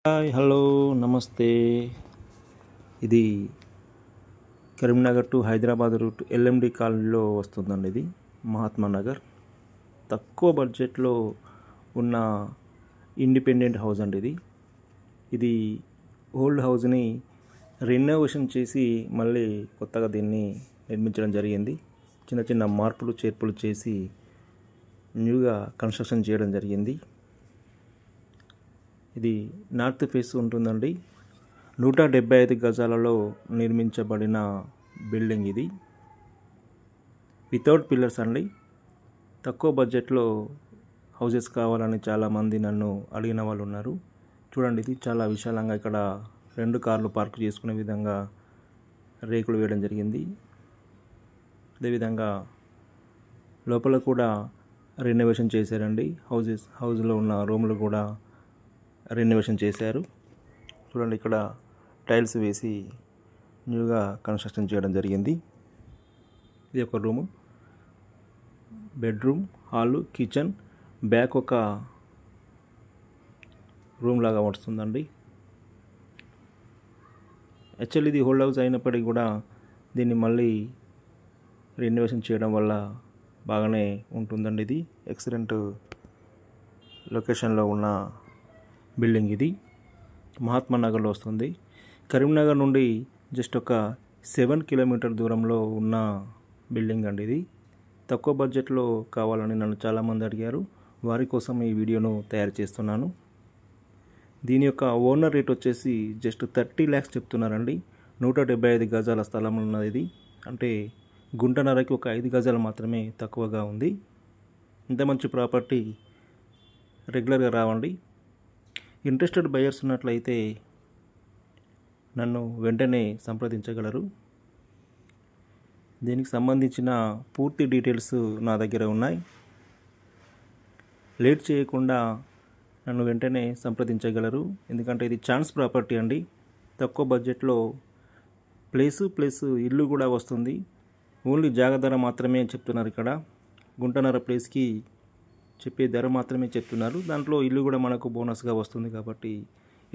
Hi hello నమస్తే. ఇది Karimnagar to Hyderabad route LMD కాలనీలో వస్తుందండి. ఇది మహాత్మా నగర్. తక్కువ బడ్జెట్లో ఉన్న ఇండిపెండెంట్ హౌస్ అండి. ఇది ఓల్డ్ హౌస్ని రెనోవేషన్ చేసి మళ్ళీ కొత్తగా దీన్ని నిర్మించడం జరిగింది. చిన్న చిన్న మార్పులు చేర్పులు చేసి న్యూగా కన్స్ట్రక్షన్ చేయడం జరిగింది. ఇది నార్త్ ఫేస్ ఉంటుందండి. 175 గజాలలో నిర్మించబడిన బిల్డింగ్ ఇది. వితౌట్ పిల్లర్స్ అండి. తక్కువ బడ్జెట్లో హౌసెస్ కావాలని చాలామంది నన్ను అడిగిన వాళ్ళు ఉన్నారు. చూడండి, ఇది చాలా విశాలంగా ఇక్కడ 2 కార్లు పార్క్ చేసుకునే విధంగా రేకులు వేయడం జరిగింది. అదేవిధంగా లోపల కూడా రెనోవేషన్ చేశారండి. హౌస్లో ఉన్న రూములు కూడా రెనోవేషన్ చేశారు. చూడండి, ఇక్కడ టైల్స్ వేసి న్యూగా కన్స్ట్రక్షన్ చేయడం జరిగింది. ఇది ఒక room, bedroom, hall, kitchen, back ఒక రూమ్ లాగా వస్తుందండి. యాక్చువల్లీ ఇది ఓల్డ్ హౌస్ అయినప్పటికీ కూడా దీన్ని మళ్ళీ రెనోవేషన్ చేయడం వల్ల బాగానే ఉంటుందండి. ఇది ఎక్సలెంట్ లొకేషన్లో ఉన్న బిల్డింగ్. ఇది మహాత్మా నగర్లో వస్తుంది. కరీంనగర్ నుండి జస్ట్ ఒక 7 కిలోమీటర్ దూరంలో ఉన్న బిల్డింగ్ అండి. ఇది తక్కువ బడ్జెట్లో కావాలని నన్ను చాలామంది అడిగారు. వారి కోసం ఈ వీడియోను తయారు చేస్తున్నాను. దీని యొక్క ఓనర్ రేట్ వచ్చేసి జస్ట్ 30 lakhs చెప్తున్నారండి. 175 గజాల స్థలం ఉన్నది. ఇది అంటే గుంటన్నరకి ఒక 5 గజాలు మాత్రమే తక్కువగా ఉంది. ఇంత మంచి ప్రాపర్టీ రెగ్యులర్గా రావండి. ఇంట్రెస్టెడ్ బయర్స్ ఉన్నట్లయితే నన్ను వెంటనే సంప్రదించగలరు. దీనికి సంబంధించిన పూర్తి డీటెయిల్స్ నా దగ్గర ఉన్నాయి. లేట్ చేయకుండా నన్ను వెంటనే సంప్రదించగలరు. ఎందుకంటే ఇది ఛాన్స్ ప్రాపర్టీ అండి. తక్కువ బడ్జెట్లో ప్లేస్ ఇల్లు కూడా వస్తుంది. ఓన్లీ జాగా ధర మాత్రమే చెప్తున్నారు. ఇక్కడ గుంటన్నర ప్లేస్కి చెప్పే ధర మాత్రమే చెప్తున్నారు. దాంట్లో ఇల్లు కూడా మనకు బోనస్గా వస్తుంది. కాబట్టి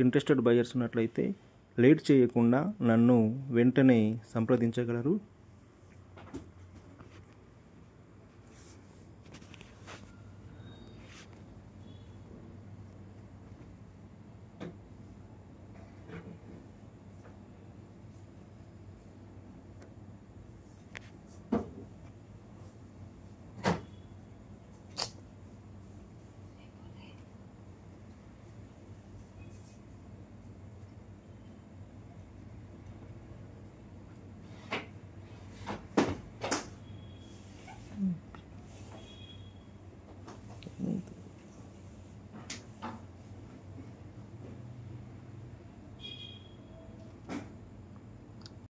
ఇంట్రెస్టెడ్ బయర్స్ ఉన్నట్లయితే లేట్ చేయకుండా నన్ను వెంటనే సంప్రదించగలరు.